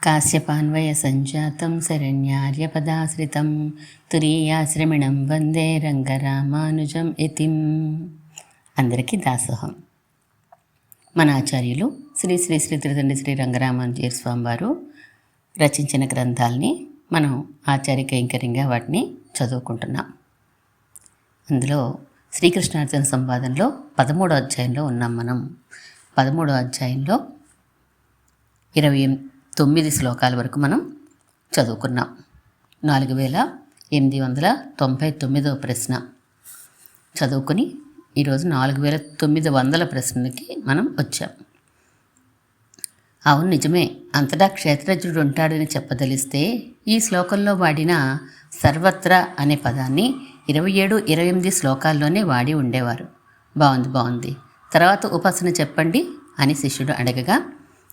కాశ్యపాన్వయ సంజాతం శరణ్యార్యపదాశ్రితం తురీయాశ్రమిణం వందే రంగరామానుజం యతిం. అందరికీ దాసోహం. మన ఆచార్యులు శ్రీ శ్రీ శ్రీ త్రిదండి శ్రీ రంగరామానుజీయ స్వామి వారు రచించిన గ్రంథాలని మనం ఆచార్య కైంకర్యంగా వాటిని చదువుకుంటున్నాం. అందులో శ్రీకృష్ణార్జున సంవాదంలో 13వ అధ్యాయంలో ఉన్నాం. మనం 13వ అధ్యాయంలో 29 శ్లోకాల వరకు మనం చదువుకున్నాం. 4899వ ప్రశ్న చదువుకుని ఈరోజు 4900 ప్రశ్నలకి మనం వచ్చాం. అవును, నిజమే, అంతటా క్షేత్రజ్ఞుడు ఉంటాడని చెప్పదలిస్తే ఈ శ్లోకంలో వాడిన సర్వత్రా అనే పదాన్ని 27, 28 శ్లోకాల్లోనే వాడి ఉండేవారు. బాగుంది. తర్వాత ఉపాసన చెప్పండి అని శిష్యుడు అడగగా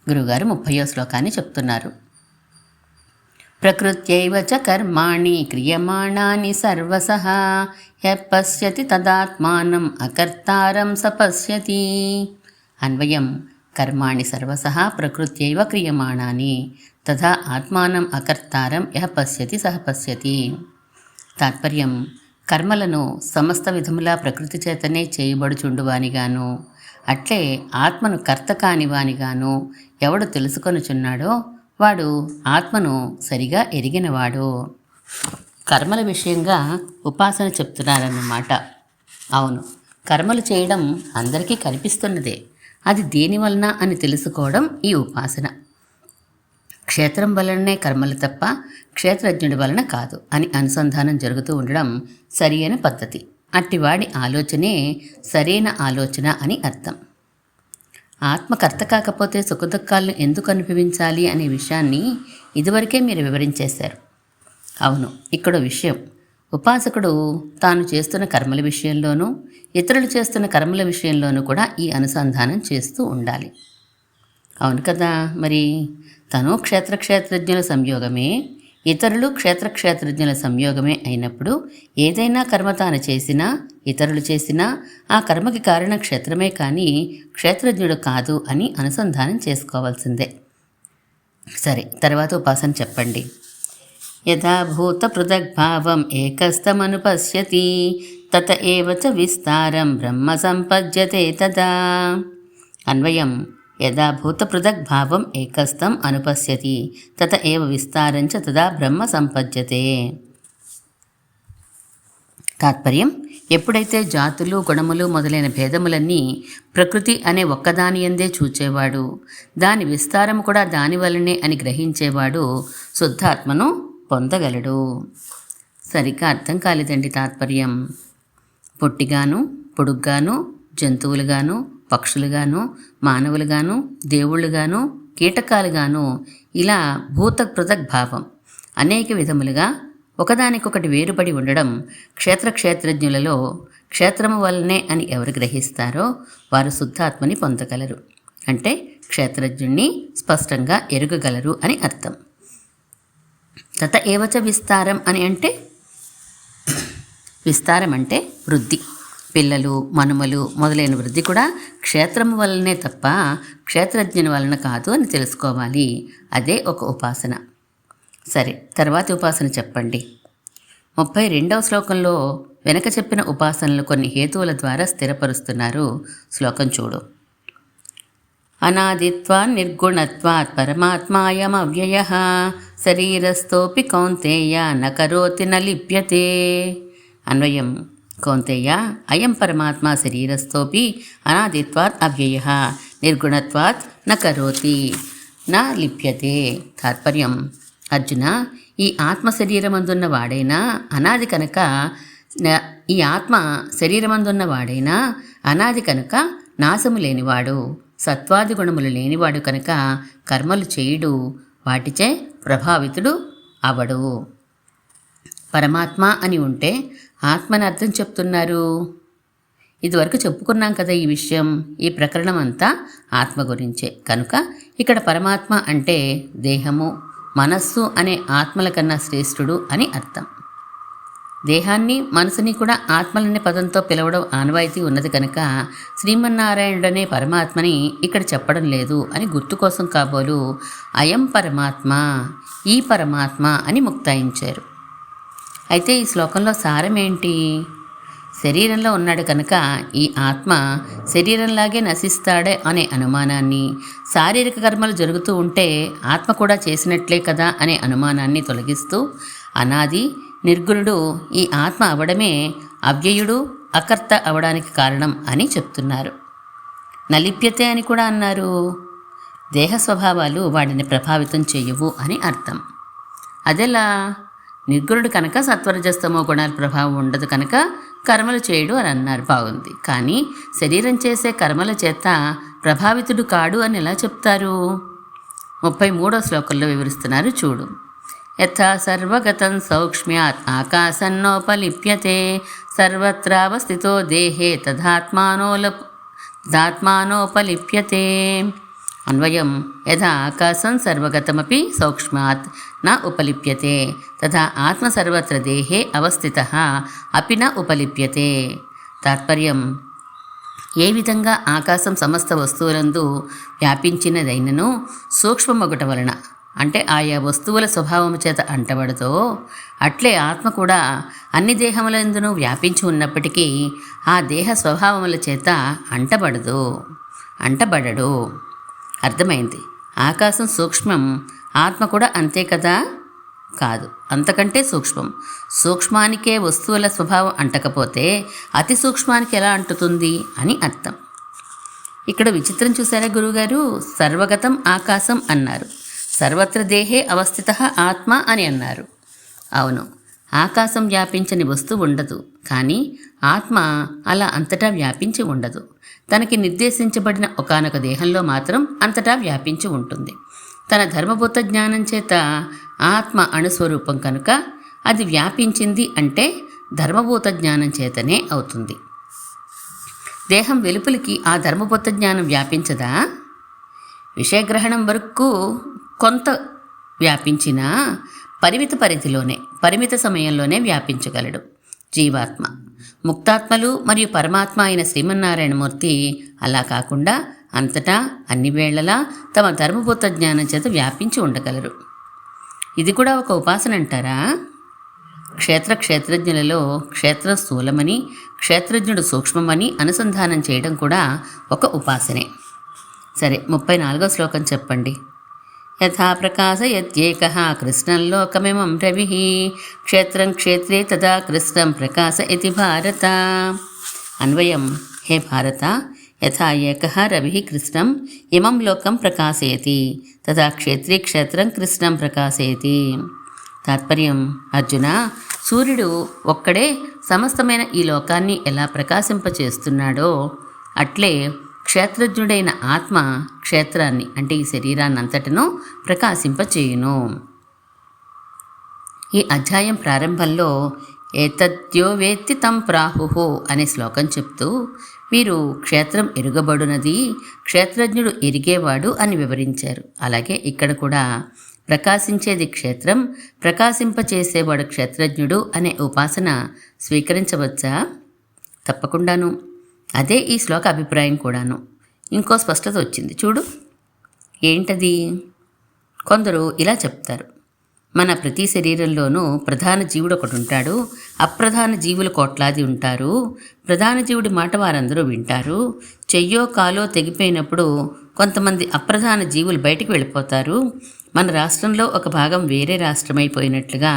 గురువుగారు 30వ శ్లోకాన్ని చెప్తున్నారు. ప్రకృత్యైవ చ కర్మాణి క్రియమాణాని సర్వసః యః పశ్యతి తదాత్మానం అకర్తారం స పశ్యతి. అన్వయం: కర్మాణి సర్వసః ప్రకృత్యైవ క్రియమాణాని తథా ఆత్మానం అకర్తారం యః పశ్యతి సహ పశ్యతి. తాత్పర్యం: కర్మలను సమస్త విధములా ప్రకృతి చేతనే చేయబడుచుండువానిగాను, అట్లే ఆత్మను కర్త కానివానిగాను ఎవడు తెలుసుకొనుచున్నాడో వాడు ఆత్మను సరిగా ఎరిగినవాడు. కర్మల విషయంగా ఉపాసన చెప్తున్నారన్నమాట. అవును, కర్మలు చేయడం అందరికీ కనిపిస్తున్నదే. అది దేనివలన అని తెలుసుకోవడం ఈ ఉపాసన. క్షేత్రం వలననే కర్మలు తప్ప క్షేత్రజ్ఞుడి వలన కాదు అని అనుసంధానం జరుగుతూ ఉండడం సరి అయిన పద్ధతి. అట్టివాడి ఆలోచనే సరైన ఆలోచన అని అర్థం. ఆత్మకర్త కాకపోతే సుఖదుఖాలను ఎందుకు అనుభవించాలి అనే విషయాన్ని ఇదివరకే మీరు వివరించేశారు. అవును, ఇక్కడ విషయం, ఉపాసకుడు తాను చేస్తున్న కర్మల విషయంలోనూ ఇతరులు చేస్తున్న కర్మల విషయంలోనూ కూడా ఈ అనుసంధానం చేస్తూ ఉండాలి. అవును కదా, మరి తను క్షేత్రజ్ఞుల సంయోగమే, ఇతరులు క్షేత్రజ్ఞుల సంయోగమే అయినప్పుడు ఏదైనా కర్మ తాను చేసినా ఇతరులు చేసినా ఆ కర్మకి కారణం క్షేత్రమే కానీ క్షేత్రజ్ఞుడు కాదు అని అనుసంధానం చేసుకోవాల్సిందే. సరే, తర్వాత ఉపాసన చెప్పండి. యథాభూత పృథగ్భావం ఏకస్థమనుపశ్యతి తత ఏవ చ విస్తారం బ్రహ్మ సంపద్యతే తదా. అన్వయం: యథాభూత పృథగ్భావం ఏకస్థం అనుపశ్యతి తత ఏవ విస్తారంచ తదా బ్రహ్మ సంపద్యతే. తాత్పర్యం: ఎప్పుడైతే జాతులు గుణములు మొదలైన భేదములన్నీ ప్రకృతి అనే ఒక్కదాని యందే చూచేవాడు, దాని విస్తారము కూడా దాని వలనే అని గ్రహించేవాడు శుద్ధాత్మను పొందగలడు. సరిగ్గా అర్థం కాలేదండి తాత్పర్యం. పొట్టిగాను పొడుగ్గాను జంతువులుగాను పక్షులుగాను మానవులుగాను దేవుళ్ళుగాను కీటకాలుగాను ఇలా భూత పృథగ్భావం అనేక విధములుగా ఒకదానికొకటి వేరుపడి ఉండడం క్షేత్రజ్ఞులలో క్షేత్రము వల్లనే అని ఎవరు గ్రహిస్తారో వారు శుద్ధాత్మని పొందగలరు. అంటే క్షేత్రజ్ఞుణ్ణి స్పష్టంగా ఎరుగగలరు అని అర్థం. తత ఏవచ విస్తారం అని అంటే, విస్తారం అంటే వృద్ధి. పిల్లలు మనుమలు మొదలైన వృద్ధి కూడా క్షేత్రము వలనే తప్ప క్షేత్రజ్ఞుని వలన కాదు అని తెలుసుకోవాలి. అదే ఒక ఉపాసన. సరే, తర్వాత ఉపాసన చెప్పండి. 32వ శ్లోకంలో వెనక చెప్పిన ఉపాసనలు కొన్ని హేతువుల ద్వారా స్థిరపరుస్తున్నారు. శ్లోకం చూడు. అనాదిత్వాన్ నిర్గుణత్వాత్ పరమాత్మాయమవ్యయః శరీరస్థోపి కౌంతేయ న కరోతి న లిప్యతే. అన్వయం: కౌంతేయ, అయం పరమాత్మ శరీరస్థోపి అనాదిత్వాత్ అవ్యయః నిర్గుణత్వాత్ న కరోతి న లిప్యతే. తాత్పర్యం: అర్జున, ఈ ఆత్మ శరీరమందున్న వాడైనా అనాది కనుక ఈ ఆత్మ శరీరమందున్న వాడైనా అనాది కనుక నాశము లేనివాడు, సత్వాది గుణములు లేనివాడు కనుక కర్మలు చేయుడు, వాటిచే ప్రభావితుడు అవడు. పరమాత్మ అని ఉంటే ఆత్మని అర్థం చెప్తున్నారు. ఇదివరకు చెప్పుకున్నాం కదా ఈ విషయం. ఈ ప్రకరణం అంతా ఆత్మ గురించే కనుక ఇక్కడ పరమాత్మ అంటే దేహము మనస్సు అనే ఆత్మల కన్నా శ్రేష్ఠుడు అని అర్థం. దేహాన్ని మనసుని కూడా ఆత్మలనే పదంతో పిలవడం ఆనవాయితీ ఉన్నది కనుక శ్రీమన్నారాయణుడనే పరమాత్మని ఇక్కడ చెప్పడం లేదు అని గుర్తు కోసం కాబోలు అయం పరమాత్మ, ఈ పరమాత్మ అని ముక్తాయించారు. అయితే ఈ శ్లోకంలో సారం ఏంటి? శరీరంలో ఉన్నాడు కనుక ఈ ఆత్మ శరీరంలాగే నశిస్తాడే అనే అనుమానాన్ని, శారీరక కర్మలు జరుగుతూ ఉంటే ఆత్మ కూడా చేసినట్లే కదా అనే అనుమానాన్ని తొలగిస్తూ అనాది నిర్గుణుడు ఈ ఆత్మ అవడమే అవ్యయుడు అకర్త అవడానికి కారణం అని చెప్తున్నారు. నలిప్యతే అని కూడా అన్నారు. దేహ స్వభావాలు వాడిని ప్రభావితం చేయవు అని అర్థం. అదెలా? నిర్గుణుడు కనుక సత్వరజస్తమో గుణాల ప్రభావం ఉండదు కనుక కర్మలు చేయడు అని అన్నారు. బాగుంది. కానీ శరీరం చేసే కర్మల చేత ప్రభావితుడు కాడు అని ఎలా చెప్తారు? 33వ శ్లోకంలో వివరిస్తున్నారు చూడు. యథా సర్వగతం సౌక్ష్మ్యాత్ ఆకాశన్నోపలిప్యతే సర్వత్రావస్థితో దేహే తదాత్మానోపలిప్యతే. అన్వయం యథా ఆకాశం సర్వగతమపి సౌక్ష్మ్యాత్ న ఉపలిప్యతే తథా ఆత్మ సర్వత్ర దేహే అవస్థితః అపి న ఉపలిప్యతే. తాత్పర్యం, ఏ విధంగా ఆకాశం సమస్త వస్తువులందు వ్యాపించినదైనను సూక్ష్మమగుట వలన అంటే ఆయా వస్తువుల స్వభావము చేత అంటబడదో, అట్లే ఆత్మ కూడా అన్ని దేహములందునూ వ్యాపించి ఉన్నప్పటికీ ఆ దేహ స్వభావముల చేత అంటబడడు. అర్థమైంది. ఆకాశం సూక్ష్మం, ఆత్మ కూడా అంతే కదా? కాదు, అంతకంటే సూక్ష్మం. సూక్ష్మానికే వస్తువుల స్వభావం అంటకపోతే అతి సూక్ష్మానికి ఎలా అంటుతుంది అని అర్థం. ఇక్కడ విచిత్రం చూసారా గురువుగారు? సర్వగతం ఆకాశం అన్నారు, సర్వత్ర దేహే అవస్థితః ఆత్మ అని అన్నారు. అవును, ఆకాశం వ్యాపించని వస్తువు ఉండదు, కానీ ఆత్మ అలా అంతటా వ్యాపించి ఉండదు. తనకి నిర్దేశించబడిన ఒకానొక దేహంలో మాత్రం అంతటా వ్యాపించి ఉంటుంది. తన ధర్మభూత జ్ఞానం చేత ఆత్మ అణుస్వరూపం కనుక అది వ్యాపించింది అంటే ధర్మభూత జ్ఞానం చేతనే అవుతుంది. దేహం వెలుపలికి ఆ ధర్మభూత జ్ఞానం వ్యాపించదా? విషయగ్రహణం వరకు కొంత వ్యాపించినా పరిమిత పరిధిలోనే, పరిమిత సమయంలోనే వ్యాపించగలడు జీవాత్మ. ముక్తాత్మలు మరియు పరమాత్మ అయిన శ్రీమన్నారాయణమూర్తి అలా కాకుండా అంతటా అన్ని వేళలా తమ ధర్మభూత జ్ఞానం చేత వ్యాపించి ఉండగలరు. ఇది కూడా ఒక ఉపాసన అంటారా? క్షేత్రజ్ఞులలో క్షేత్రం స్థూలమని, క్షేత్రజ్ఞుడు సూక్ష్మమని అనుసంధానం చేయడం కూడా ఒక ఉపాసనే. సరే, 34వ శ్లోకం చెప్పండి. యథా ప్రకాశయత్యేకః కృష్ణం లోకమిమం రవిః క్షేత్రం క్షేత్రే తదా కృష్ణం ప్రకాశ ఇతి భారత. అన్వయం, హే భారత, యథా ఏకః రవిః కృష్ణం ఇమం లోకం ప్రకాశయతి తదా క్షేత్రే క్షేత్రం కృష్ణం ప్రకాశయతి. తాత్పర్యం, అర్జున, సూర్యుడు ఒక్కడే సమస్తమైన ఈ లోకాన్ని ఎలా ప్రకాశింపచేస్తున్నాడో అట్లే క్షేత్రజ్ఞుడైన ఆత్మ క్షేత్రాన్ని అంటే ఈ శరీరాన్నంతటను ప్రకాశింపచేయును. ఈ అధ్యాయం ప్రారంభంలో ఏతద్యో వేత్తి తం ప్రాహుః అనే శ్లోకం చెప్తూ వీరు క్షేత్రం ఎరుగబడునది, క్షేత్రజ్ఞుడు ఎరిగేవాడు అని వివరించారు. అలాగే ఇక్కడ కూడా ప్రకాశించేది క్షేత్రం, ప్రకాశింపచేసేవాడు క్షేత్రజ్ఞుడు అనే ఉపాసన స్వీకరించవచ్చా? తప్పకుండాను. అదే ఈ శ్లోక అభిప్రాయం కూడాను. ఇంకో స్పష్టత వచ్చింది చూడు. ఏంటది? కొందరు ఇలా చెప్తారు, మన ప్రతి శరీరంలోనూ ప్రధాన జీవుడు ఒకడు ఉంటాడు, అప్రధాన జీవులు కోట్లాది ఉంటారు. ప్రధాన జీవుడి మాట వారందరూ వింటారు. చెయ్యో కాలో తెగిపోయినప్పుడు కొంతమంది అప్రధాన జీవులు బయటికి వెళ్ళిపోతారు. మన రాష్ట్రంలో ఒక భాగం వేరే రాష్ట్రమైపోయినట్లుగా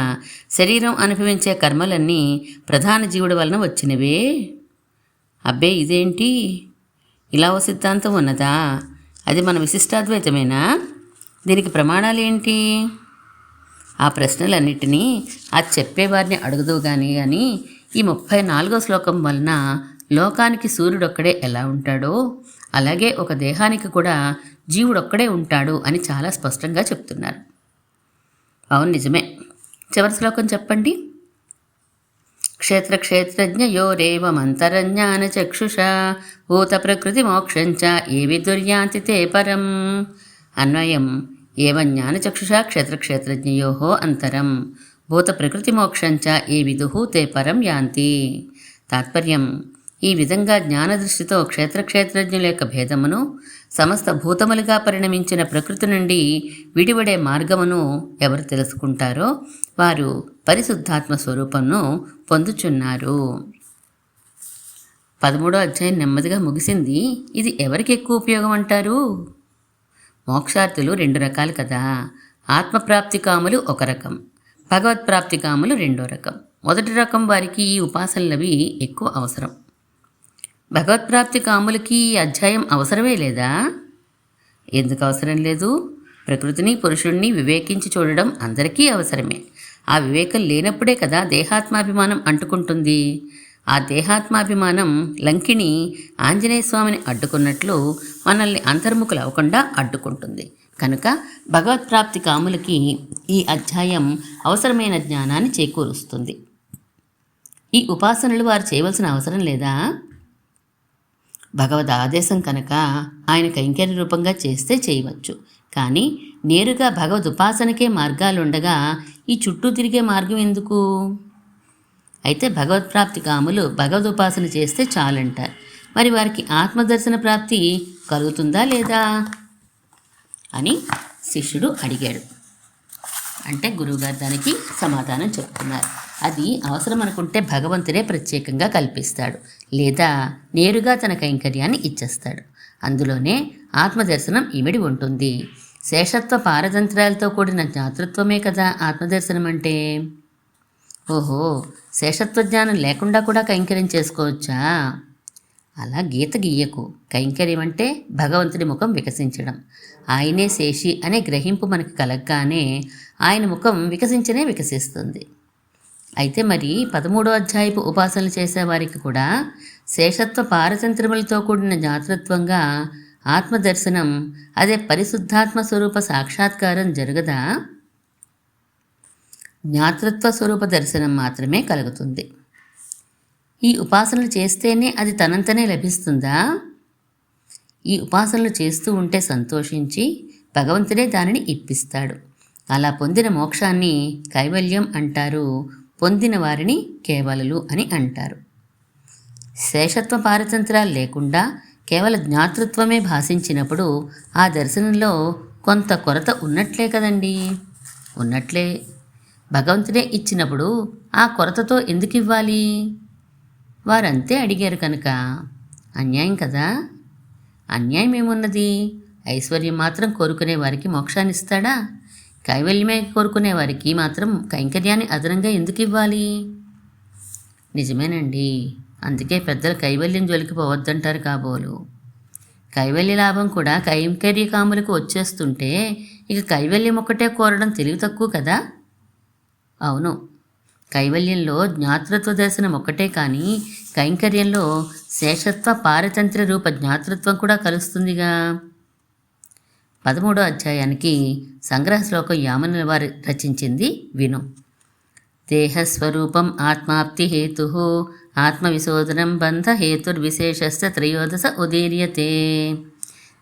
శరీరం అనుభవించే కర్మలన్నీ ప్రధాన జీవుడి వలన వచ్చినవే. అబ్బే, ఇదేంటి? ఇలా ఓ సిద్ధాంతం ఉన్నదా? అది మన విశిష్టాద్వైతమేనా? దీనికి ప్రమాణాలేంటి? ఆ ప్రశ్నలన్నిటినీ అది చెప్పేవారిని అడుగుదు కానీ ఈ 34వ శ్లోకం వలన లోకానికి సూర్యుడొక్కడే ఎలా ఉంటాడో అలాగే ఒక దేహానికి కూడా జీవుడొక్కడే ఉంటాడు అని చాలా స్పష్టంగా చెప్తున్నారు. అవును, నిజమే. చివరి శ్లోకం చెప్పండి. క్షేత్రజ్ఞయోరేవమంతరజ్ఞానచక్షుషా భూత ప్రకృతి మోక్షంచ ఏ విదుర్యాంతి తే పరం. అన్వయం, ఏవ జ్ఞానచక్షుషా క్షేత్రజ్ఞయో అంతరం భూత ప్రకృతి మోక్షంచ ఏ విదుః తే పరం యాంతి. తాత్పర్యం: ఈ విధంగా జ్ఞానదృష్టితో క్షేత్రజ్ఞుల యొక్క భేదమును, సమస్త భూతములుగా పరిణమించిన ప్రకృతి నుండి విడివడే మార్గమును ఎవరు తెలుసుకుంటారో వారు పరిశుద్ధాత్మ స్వరూపంను పొందుచున్నారు. 13వ అధ్యాయం నెమ్మదిగా ముగిసింది. ఇది ఎవరికి ఎక్కువ ఉపయోగం అంటారు? మోక్షార్థులు 2 రకాలు కదా. ఆత్మప్రాప్తి కాములు ఒక రకం, భగవత్ప్రాప్తి కాములు 2వ రకం. మొదటి రకం వారికి ఈ ఉపాసనలవి ఎక్కువ అవసరం. భగవత్ప్రాప్తి కాములకి ఈ అధ్యాయం అవసరమే లేదా? ఎందుకు అవసరం లేదు? ప్రకృతిని పురుషుణ్ణి వివేకించి చూడడం అందరికీ అవసరమే. ఆ వివేకం లేనప్పుడే కదా దేహాత్మాభిమానం అంటుకుంటుంది. ఆ దేహాత్మాభిమానం లంకిని ఆంజనేయ స్వామిని అడ్డుకున్నట్లు మనల్ని అంతర్ముఖులు అవ్వకుండా అడ్డుకుంటుంది. కనుక భగవత్ప్రాప్తి కాములకి ఈ అధ్యాయం అవసరమైన జ్ఞానాన్ని చేకూరుస్తుంది. ఈ ఉపాసనలు వారు చేయవలసిన అవసరం లేదా? భగవద్ ఆదేశం కనుక ఆయన కైంకర్య రూపంగా చేస్తే చేయవచ్చు. కానీ నేరుగా భగవద్ ఉపాసనకే మార్గాలుండగా ఈ చుట్టూ తిరిగే మార్గం ఎందుకు? అయితే భగవత్ప్రాప్తి కాములు భగవద్ ఉపాసన చేస్తే చాలంటారు. మరి వారికి ఆత్మదర్శన ప్రాప్తి కలుగుతుందా లేదా అని శిష్యుడు అడిగాడు. అంటే గురువుగారు దానికి సమాధానం చెప్తున్నారు. అది అవసరం అనుకుంటే భగవంతుడే ప్రత్యేకంగా కల్పిస్తాడు, లేదా నేరుగా తన కైంకర్యాన్ని ఇచ్చేస్తాడు. అందులోనే ఆత్మదర్శనం ఇమిడి ఉంటుంది. శేషత్వ పారతంత్రాలతో కూడిన జ్ఞాతృత్వమే కదా ఆత్మదర్శనం అంటే. ఓహో, శేషత్వ జ్ఞానం లేకుండా కూడా కైంకర్యం చేసుకోవచ్చా? అలా గీత గీయకు. కైంకర్యం అంటే భగవంతుడి ముఖం వికసించడం. ఆయనే శేషి అనే గ్రహింపు మనకు కలగగానే ఆయన ముఖం వికసిస్తుంది. అయితే మరి 13వ అధ్యాయపు ఉపాసనలు చేసేవారికి కూడా శేషత్వ పారతంత్రములతో కూడిన జ్ఞాతృత్వంగా ఆత్మదర్శనం, అదే పరిశుద్ధాత్మ స్వరూప సాక్షాత్కారం జరగదా? జ్ఞాతృత్వ స్వరూప దర్శనం మాత్రమే కలుగుతుంది. ఈ ఉపాసనలు చేస్తేనే అది తనంతనే లభిస్తుందా? ఈ ఉపాసనలు చేస్తూ ఉంటే సంతోషించి భగవంతుడే దానిని ఇప్పిస్తాడు. అలా పొందిన మోక్షాన్ని కైవల్యం అంటారు, పొందిన వారిని కేవలులు అని అంటారు. శేషత్వ పారతంత్రాలు లేకుండా కేవల జ్ఞాతృత్వమే భాషించినప్పుడు ఆ దర్శనంలో కొంత కొరత ఉన్నట్లే కదండి. ఉన్నట్లే. భగవంతుడే ఇచ్చినప్పుడు ఆ కొరతతో ఎందుకు ఇవ్వాలి? వారంతే అడిగారు కనుక. అన్యాయం కదా. అన్యాయం ఏమున్నది? ఐశ్వర్యం మాత్రం కోరుకునే వారికి మోక్షాన్ని ఇస్తాడా? కైవల్యమే కోరుకునే వారికి మాత్రం కైంకర్యాన్ని అదనంగా ఎందుకు ఇవ్వాలి? నిజమేనండి. అందుకే పెద్దలు కైవల్యం జోలికి పోవద్దంటారు కాబోలు. కైవల్య లాభం కూడా కైంకర్య కాములకు వచ్చేస్తుంటే ఇక కైవల్యం ఒక్కటే కోరడం తెలివి తక్కువ కదా. అవును, కైవల్యంలో జ్ఞాతృత్వ దర్శనం ఒక్కటే కానీ కైంకర్యంలో శేషత్వ పారతంత్ర రూప జ్ఞాతృత్వం కూడా కలుస్తుందిగా. 13వ అధ్యాయానికి సంగ్రహ శ్లోకం యామనుల వారు రచించింది విను. దేహస్వరూపం ఆత్మాప్తి హేతు ఆత్మవిశోధనం బంధహేతుర్విశేషస్య త్రయోదశ ఉదీర్యతే.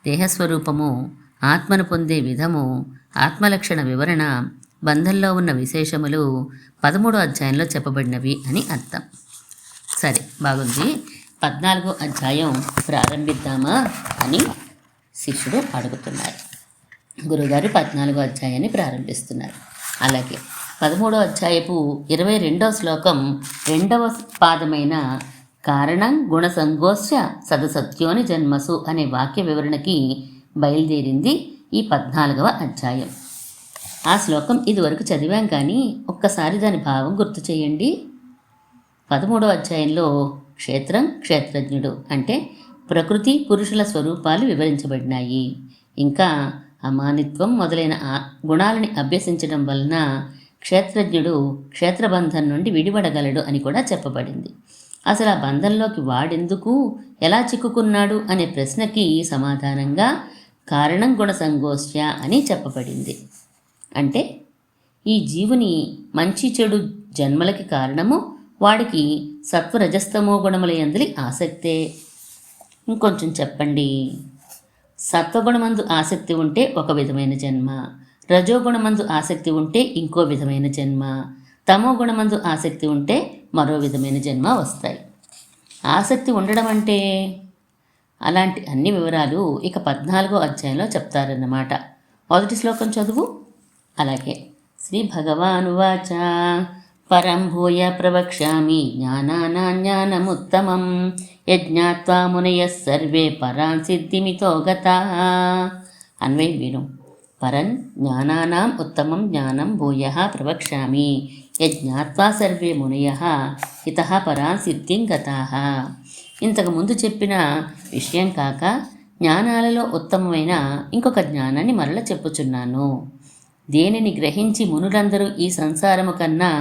దేహస్వరూపము, ఆత్మను పొందే విధము, ఆత్మలక్షణ వివరణ, బంధంలో ఉన్న విశేషములు 13వ అధ్యాయంలో చెప్పబడినవి అని అర్థం. సరే, బాగుంది. 14వ అధ్యాయం ప్రారంభిద్దామా అని శిష్యుడు అడుగుతున్నారు. గురుగారు 14వ అధ్యాయాన్ని ప్రారంభిస్తున్నారు. అలాగే 13వ అధ్యాయపు 22వ శ్లోకం 2వ పాదమైన కారణం గుణసంగోస్య సదసత్యోని జన్మసు అనే వాక్య వివరణకి బయలుదేరింది ఈ 14వ అధ్యాయం. ఆ శ్లోకం ఇదివరకు చదివాం కానీ ఒక్కసారి దాని భావం గుర్తు చేయండి. 13వ అధ్యాయంలో క్షేత్రం, క్షేత్రజ్ఞుడు అంటే ప్రకృతి పురుషుల స్వరూపాలు వివరించబడినాయి. ఇంకా అమానిత్వం మొదలైన గుణాలని అభ్యసించడం వలన క్షేత్రజ్ఞుడు క్షేత్రబంధం నుండి విడిపడగలడు అని కూడా చెప్పబడింది. అసలు ఆ బంధంలోకి వాడెందుకు, ఎలా చిక్కుకున్నాడు అనే ప్రశ్నకి సమాధానంగా కారణం గుణసంగోష్య అని చెప్పబడింది. అంటే ఈ జీవుని మంచి చెడు జన్మలకి కారణము వాడికి సత్వరజస్తమో గుణముల యందలి ఆసక్తే. ఇంకొంచెం చెప్పండి. సత్వగుణమందు ఆసక్తి ఉంటే ఒక విధమైన జన్మ, రజోగుణమందు ఆసక్తి ఉంటే ఇంకో విధమైన జన్మ, తమో గుణమందు ఆసక్తి ఉంటే మరో విధమైన జన్మ వస్తాయి. ఆసక్తి ఉండడం అంటే అలాంటి అన్ని వివరాలు ఇక 14వ అధ్యాయంలో చెప్తారన్నమాట. మొదటి శ్లోకం చదువు. అలాగే శ్రీ భగవానువాచ పరం భూయ ప్రవక్ష్యామి జ్ఞానానాజ్ఞానముత్తమం యజ్ఞాత్వా మునయః సర్వే పరాం సిద్ధిమితో గతాః. అన్వయం విను. పరం జ్ఞానానాం ఉత్తమం జ్ఞానం భూయః ప్రవక్ష్యామి యజ్ఞాత్వా సర్వే మునయః ఇతః పరాం సిద్ధిం గతాః. ఇంతకు ముందు చెప్పిన విషయం కాక జ్ఞానాలలో ఉత్తమమైన ఇంకొక జ్ఞానాన్ని మరల చెప్పుచున్నాను. దేనిని గ్రహించి మునులందరూ ఈ సంసారము కన్నా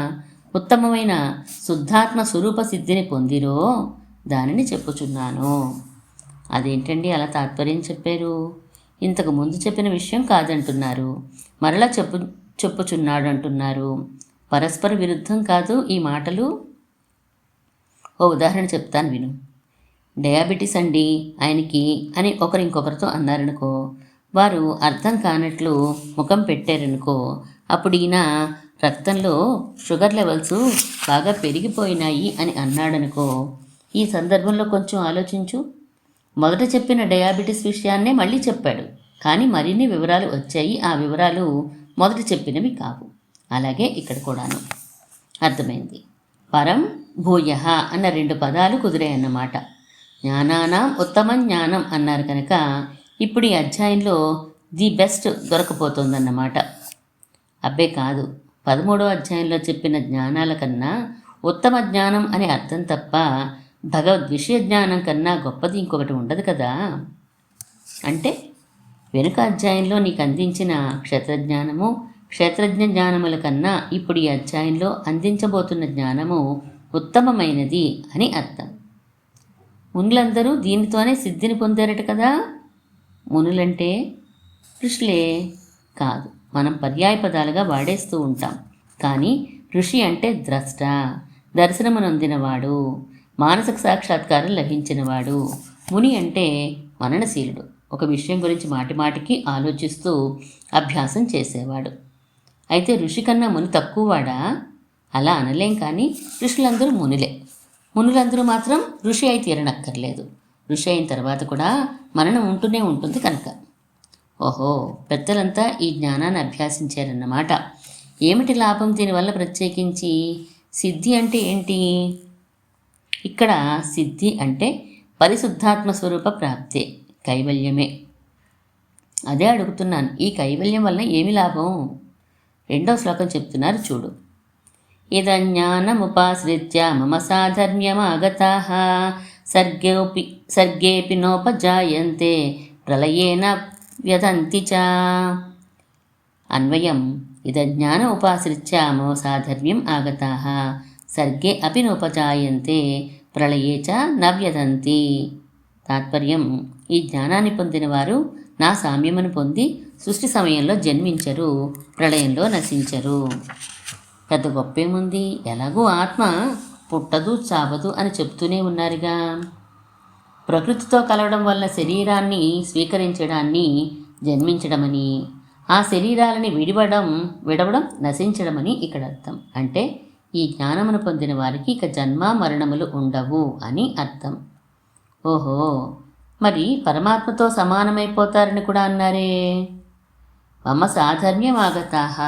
ఉత్తమమైన శుద్ధాత్మ స్వరూప సిద్ధిని పొందిరో దానిని చెప్పుచున్నాను. అదేంటండి అలా తాత్పర్యం చెప్పారు? ఇంతకు ముందు చెప్పిన విషయం కాదంటున్నారు, మరలా చెప్పుచున్నాడు అంటున్నారు. పరస్పర విరుద్ధం కాదు ఈ మాటలు? ఓ ఉదాహరణ చెప్తాను విను. డయాబెటీస్ అండి ఆయనకి అని ఇంకొకరితో అన్నారనుకో, వారు అర్థం కానట్లు ముఖం పెట్టారనుకో, అప్పుడు ఈయన రక్తంలో షుగర్ లెవెల్స్ బాగా పెరిగిపోయినాయి అని అన్నాడనుకో. ఈ సందర్భంలో కొంచెం ఆలోచించు. మొదట చెప్పిన డయాబెటీస్ విషయాన్నే మళ్ళీ చెప్పాడు, కానీ మరిన్ని వివరాలు వచ్చాయి. ఆ వివరాలు మొదట చెప్పినవి కావు. అలాగే ఇక్కడ కూడాను అర్థమైంది. పరం భూయః అన్న 2 పదాలు కుదిరాయన్నమాట. జ్ఞానానాం ఉత్తమం జ్ఞానం అన్నారు కనుక ఇప్పుడు ఈ అధ్యాయంలో ది బెస్ట్ దొరకపోతుందన్నమాట. అబ్బే కాదు, 13వ అధ్యాయంలో చెప్పిన జ్ఞానాల కన్నా ఉత్తమ జ్ఞానం అనే అర్థం తప్ప భగవద్ విషయ జ్ఞానం కన్నా గొప్పది ఇంకొకటి ఉండదు కదా. అంటే వెనుక అధ్యాయంలో నీకు అందించిన క్షేత్రజ్ఞానము క్షేత్రజ్ఞ జ్ఞానముల కన్నా ఇప్పుడు ఈ అధ్యాయంలో అందించబోతున్న జ్ఞానము ఉత్తమమైనది అని అర్థం. మునులందరూ దీనితోనే సిద్ధిని పొందారట కదా. మునులంటే ఋషులే కాదు, మనం పర్యాయ పదాలుగా వాడేస్తూ ఉంటాం. కానీ ఋషి అంటే ద్రష్ట, దర్శనమునొందినవాడు, మానసిక సాక్షాత్కారం లభించినవాడు. ముని అంటే మననశీలుడు, ఒక విషయం గురించి మాటిమాటికి ఆలోచిస్తూ అభ్యాసం చేసేవాడు. అయితే ఋషి కన్నా ముని తక్కువవాడా? అలా అనలేం. కానీ ఋషులందరూ మునులే. మునులందరూ మాత్రం ఋషి అయి తీరనక్కర్లేదు. ఋషి అయిన తర్వాత కూడా మననం ఉంటూనే ఉంటుంది కనుక. ఓహో, పెద్దలంతా ఈ జ్ఞానాన్ని అభ్యాసించారన్నమాట. ఏమిటి లాభం దీనివల్ల? ప్రత్యేకించి సిద్ధి అంటే ఏంటి? ఇక్కడ సిద్ధి అంటే పరిశుద్ధాత్మ స్వరూప ప్రాప్తే, కైవల్యమే. అదే అడుగుతున్నాను, ఈ కైవల్యం వల్ల ఏమి లాభం? 2వ శ్లోకం చెప్తున్నారు చూడు. ఇదజ్ఞానముపాశ్రిత్య మమ సాధర్మ్యమాగతాః సర్గేపి నోపజాయంతే ప్రళయేన వ్యదంతి చ. అన్వయం ఇదజ్ఞాన ఉపాశ్రిత్య మమ సాధర్మ్యం ఆగతాః సర్గే అపి నోపజాయంతే ప్రళయే చ న వ్యదంతి. తాత్పర్యం, ఈ జ్ఞానాన్ని పొందిన వారు నా సామ్యమును పొంది సృష్టి సమయంలో జన్మించరు, ప్రళయంలో నశించరు. పెద్ద గొప్పేముంది? ఎలాగూ ఆత్మ పుట్టదు చావదు అని చెప్తూనే ఉన్నారుగా. ప్రకృతితో కలవడం వల్ల శరీరాన్ని స్వీకరించడాన్ని జన్మించడమని, ఆ శరీరాలని విడవడం నశించడమని ఇక్కడ అర్థం. అంటే ఈ జ్ఞానమును పొందిన వారికి ఇక జన్మ మరణములు ఉండవు అని అర్థం. ఓహో, మరి పరమాత్మతో సమానమైపోతారని కూడా అన్నారే. మమ సాధర్మ్యమాగతాః,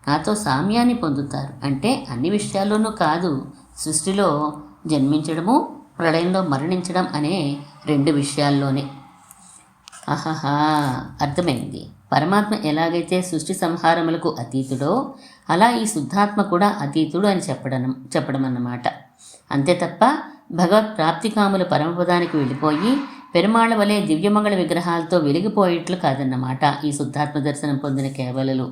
నాతో సామ్యాన్ని పొందుతారు అంటే అన్ని విషయాల్లోనూ కాదు, సృష్టిలో జన్మించడము ప్రళయంలో మరణించడం అనే 2 విషయాల్లోనే. ఆహాహా, అర్థమైంది. పరమాత్మ ఎలాగైతే సృష్టి సంహారములకు అతీతుడో అలా ఈ శుద్ధాత్మ కూడా అతీతుడు అని చెప్పడం అన్నమాట. అంతే తప్ప భగవత్ ప్రాప్తికాములు పరమపదానికి వెళ్ళిపోయి పెరుమాళ్ల వలె దివ్యమంగళ విగ్రహాలతో వెలిగిపోయేట్లు కాదన్నమాట ఈ శుద్ధాత్మ దర్శనం పొందిన కేవలలు.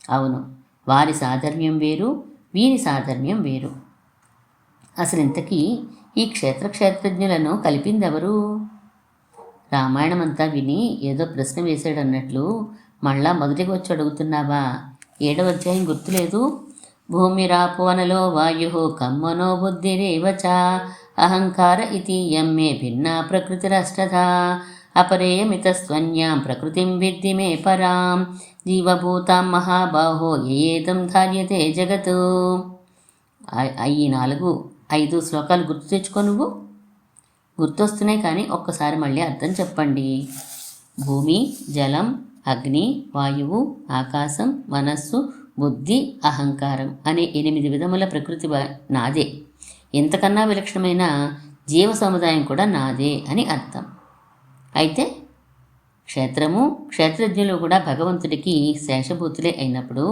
అవును, వారి సాధర్మ్యం వేరు, వీరి సాధర్మ్యం వేరు. అసలు ఇంతకీ ఈ క్షేత్రజ్ఞులను కలిపిందెవరు? రామాయణం అంతా విని ఏదో ప్రశ్న వేసాడన్నట్లు మళ్ళా మొదటికి వచ్చి అడుగుతున్నావా? 7వ అధ్యాయం గుర్తులేదు? భూమిరాపోనలో వాయు కమ్మనో బుద్ధిరేవచ అహంకార ఇతి యమ్మే భిన్నా ప్రకృతిరష్టధా అపరేయమితస్త్వన్యాం ప్రకృతిం విద్ధి మే పరాం జీవభూతాం మహాబాహో ఏతం ధార్యతే జగత్. ఈ 5 శ్లోకాలు గుర్తు తెచ్చుకో. నువ్వు గుర్తొస్తున్నాయి కానీ ఒక్కసారి మళ్ళీ అర్థం చెప్పండి. భూమి, జలం, అగ్ని, వాయువు, ఆకాశం, మనస్సు, బుద్ధి, అహంకారం అనే 8 విధముల ప్రకృతి నాదే. ఎంతకన్నా విలక్షణమైన జీవ సముదాయం కూడా నాదే అని అర్థం. అయితే క్షేత్రము, క్షేత్రజ్ఞులు కూడా భగవంతుడికి శేషభూతులే అయినప్పుడు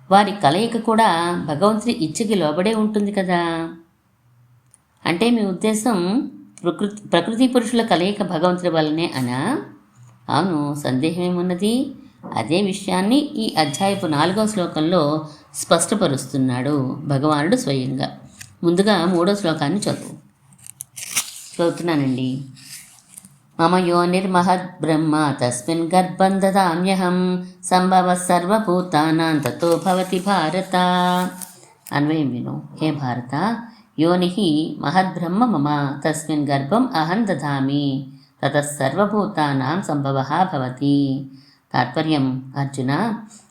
వారి కలయిక కూడా భగవంతుడి ఇచ్చకి లోబడే ఉంటుంది కదా. అంటే మీ ఉద్దేశం ప్రకృతి పురుషుల కలయిక భగవంతుడి వల్లనే అనా? అవును, సందేహం ఏమున్నది? అదే విషయాన్ని ఈ అధ్యాయపు 4వ శ్లోకంలో స్పష్టపరుస్తున్నాడు భగవానుడు స్వయంగా. ముందుగా 3వ శ్లోకాన్ని చదువుతున్నానండి. మమ యోనిర్మహద్బ్రహ్మ తస్మిన్ గర్భం దదామ్యహం సంభవ సర్వభూతానాం తతో భవతి భారత. అన్వయం విను. హే భారత, యోని మహద్బ్రహ్మ మమ తస్మిన్ గర్భం అహం దదామి తతఃసర్వభూతానాం సంభవః భవతి. తాత్పర్యం: అర్జున,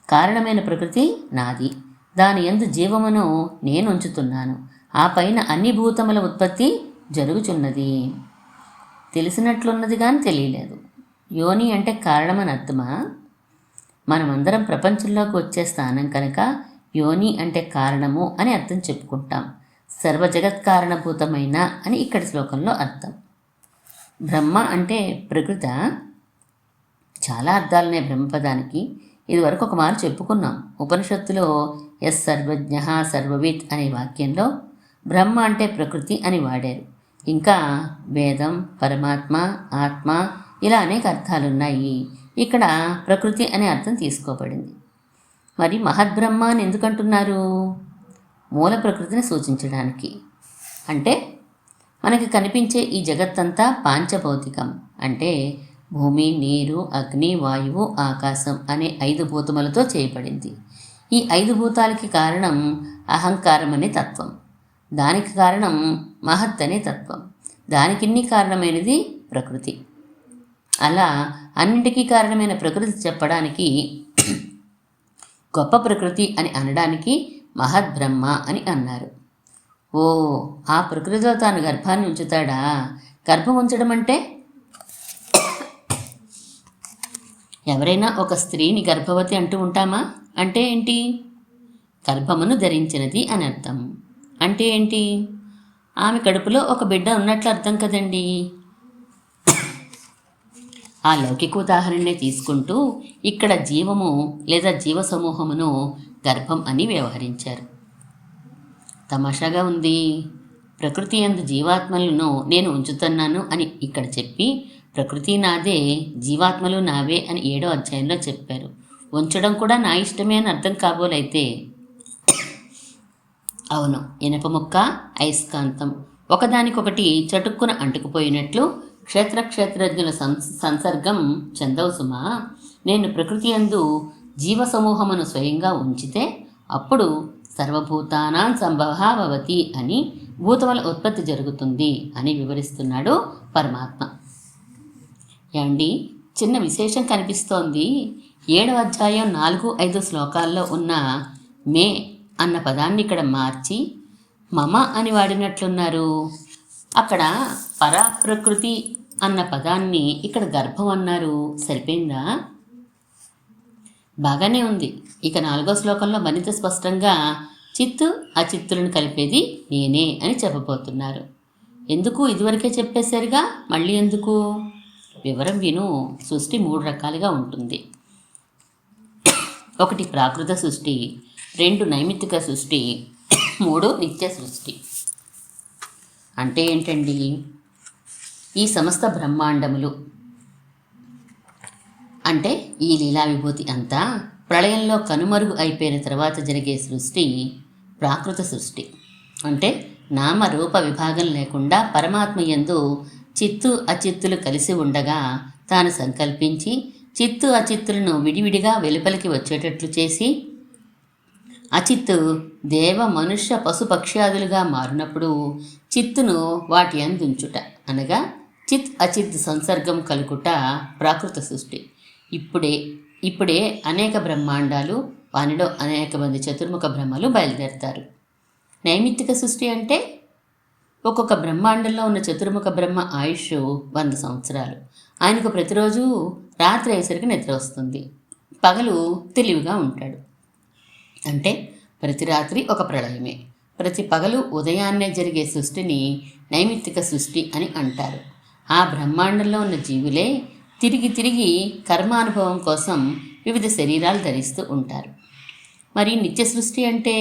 కారణమైన ప్రకృతి నాది, దాని యందు జీవమును నేను ఉంచుతున్నాను, ఆ పైన అన్ని భూతముల ఉత్పత్తి జరుగుచున్నది. తెలిసినట్లున్నది కానీ తెలియలేదు. యోని అంటే కారణమని అర్థమా? మనమందరం ప్రపంచంలోకి వచ్చే స్థానం కనుక యోని అంటే కారణము అని అర్థం చెప్పుకుంటాం. సర్వజగత్కారణభూతమైన అని ఇక్కడి శ్లోకంలో అర్థం. బ్రహ్మ అంటే ప్రకృత. చాలా అర్థాలున్నాయి బ్రహ్మపదానికి. ఇదివరకు ఒక మారు చెప్పుకున్నాం. ఉపనిషత్తులో ఎస్ సర్వజ్ఞ సర్వవిత్ అనే వాక్యంలో బ్రహ్మ అంటే ప్రకృతి అని వాడారు. ఇంకా వేదం, పరమాత్మ, ఆత్మ ఇలా అనేక అర్థాలున్నాయి. ఇక్కడ ప్రకృతి అనే అర్థం తీసుకోబడింది. మరి మహద్బ్రహ్మ అని ఎందుకంటున్నారు? మూల ప్రకృతిని సూచించడానికి. అంటే మనకి కనిపించే ఈ జగత్తంతా పాంచభౌతికం. అంటే భూమి, నీరు, అగ్ని, వాయువు, ఆకాశం అనే 5 భూతములతో చేయబడింది. ఈ 5 భూతాలకి కారణం అహంకారం అనే తత్వం, దానికి కారణం మహత్ అనే తత్వం, దానికిన్ని కారణమైనది ప్రకృతి. అలా అన్నింటికీ కారణమైన ప్రకృతి చెప్పడానికి, గొప్ప ప్రకృతి అని అనడానికి మహద్బ్రహ్మ అని అన్నారు. ఓ, ఆ ప్రకృతిలో తాను గర్భాన్ని ఉంచుతాడా? గర్భం ఉంచడం అంటే ఎవరైనా ఒక స్త్రీని గర్భవతి అంటూ ఉంటామా? అంటే ఏంటి? గర్భమును ధరించినది అని అర్థం. అంటే ఏంటి? ఆమె కడుపులో ఒక బిడ్డ ఉన్నట్లు అర్థం కదండి. ఆ లౌకిక ఉదాహరణనే తీసుకుంటూ ఇక్కడ జీవము లేదా జీవ సమూహమును గర్భం అని వ్యవహరించారు. తమాషాగా ఉంది. ప్రకృతి యందు జీవాత్మలను నేను ఉంచుతున్నాను అని ఇక్కడ చెప్పి, ప్రకృతి నాదే, జీవాత్మలు నావే అని 7వ అధ్యాయంలో చెప్పారు. ఉంచడం కూడా నా ఇష్టమే అని అర్థం కాబోలైతే. అవును, ఇనప ముక్క, అయస్కాంతం ఒకదానికొకటి చటుక్కున అంటుకుపోయినట్లు క్షేత్రజ్ఞుల సంసర్గం చెందవు సుమా. నేను ప్రకృతి యందు జీవ సమూహమును స్వయంగా ఉంచితే అప్పుడు సర్వభూతానాం సంభవః భవతి అని భూతముల ఉత్పత్తి జరుగుతుంది అని వివరిస్తున్నాడు పరమాత్మ. ఏమండి, చిన్న విశేషం కనిపిస్తోంది. 7వ అధ్యాయం 4-5 శ్లోకాల్లో ఉన్న మే అన్న పదాన్ని ఇక్కడ మార్చి మమ అని వాడినట్లున్నారు. అక్కడ పరాప్రకృతి అన్న పదాన్ని ఇక్కడ గర్భం అన్నారు. సరిపోయిందా? బాగానే ఉంది. ఇక 4వ శ్లోకంలో మరింత స్పష్టంగా చిత్తు అచిత్తులను కలిపేది నేనే అని చెప్పబోతున్నారు. ఎందుకు? ఇదివరకే చెప్పేశారుగా, మళ్ళీ ఎందుకు? వివరం విను. సృష్టి 3 రకాలుగా ఉంటుంది. 1 ప్రాకృత సృష్టి, 2 నైమిత్తిక సృష్టి, 3 నిత్య సృష్టి. అంటే ఏంటండి? ఈ సమస్త బ్రహ్మాండములు అంటే ఈ లీలా విభూతి అంతా ప్రళయంలో కనుమరుగు అయిపోయిన తర్వాత జరిగే సృష్టి ప్రాకృత సృష్టి. అంటే నామరూప విభాగం లేకుండా పరమాత్మ యందు చిత్తు అచిత్తులు కలిసి ఉండగా తాను సంకల్పించి చిత్తు అచిత్తులను విడివిడిగా వెలుపలికి వచ్చేటట్లు చేసి, అచిత్తు దేవ మనుష్య పశు పక్ష్యాదులుగా మారినప్పుడు చిత్తును వాటి అందుంచుట, అనగా చిత్ అచిత్ సంసర్గం కలుగుట ప్రాకృత సృష్టి. ఇప్పుడే ఇప్పుడే అనేక బ్రహ్మాండాలు, వానిలో అనేక మంది చతుర్ముఖ బ్రహ్మలు బయలుదేరుతారు. నైమిత్తిక సృష్టి అంటే ఒక్కొక్క బ్రహ్మాండంలో ఉన్న చతుర్ముఖ బ్రహ్మ ఆయుష్ 100 సంవత్సరాలు. ఆయనకు ప్రతిరోజు రాత్రి అయ్యేసరికి నిద్ర వస్తుంది, పగలు తెలివిగా ఉంటాడు. అంటే ప్రతి రాత్రి ఒక ప్రళయమే. ప్రతి పగలు ఉదయాన్నే జరిగే సృష్టిని నైమిత్తిక సృష్టి అని అంటారు. ఆ బ్రహ్మాండంలో ఉన్న జీవులే తిరిగి తిరిగి కర్మానుభవం కోసం వివిధ శరీరాలు ధరిస్తూ ఉంటారు. మరి నిత్య సృష్టి అంటే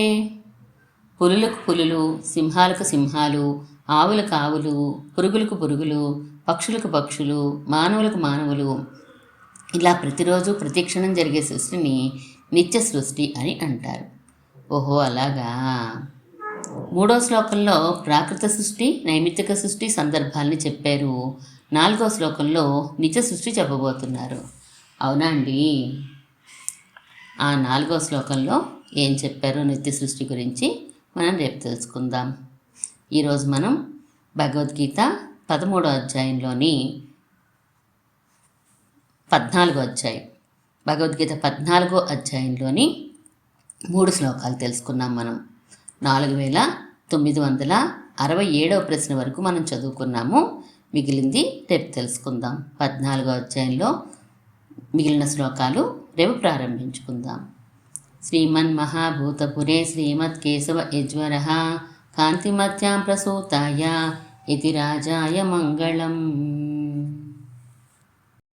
పులులకు పులులు, సింహాలకు సింహాలు, ఆవులకు ఆవులు, పురుగులకు పురుగులు, పక్షులకు పక్షులు, మానవులకు మానవులు, ఇలా ప్రతిరోజు ప్రతిక్షణం జరిగే సృష్టిని నిత్య సృష్టి అని అంటారు. ఓహో అలాగా. 3వ శ్లోకంలో ప్రాకృత సృష్టి, నైమిత్తిక సృష్టి సందర్భాల్ని చెప్పారు. 4వ శ్లోకంలో నిత్య సృష్టి చెప్పబోతున్నారు. అవునా అండి? ఆ 4వ శ్లోకంలో ఏం చెప్పారో నిత్య సృష్టి గురించి మనం రేపు తెలుసుకుందాం. ఈరోజు మనం భగవద్గీత 13వ అధ్యాయంలోని 14వ అధ్యాయం, భగవద్గీత 14వ అధ్యాయంలోని 3 శ్లోకాలు తెలుసుకున్నాం. మనం 4967వ ప్రశ్న వరకు మనం చదువుకున్నాము. మిగిలింది రేపు తెలుసుకుందాం. 14వ అధ్యాయంలో మిగిలిన శ్లోకాలు రేపు ప్రారంభించుకుందాం. శ్రీమన్మహాభూతపురే శ్రీమత్కేశవ యజ్వరః కాంతిమత్యాం ప్రసూతాయ ఇతి రాజాయ మంగళం.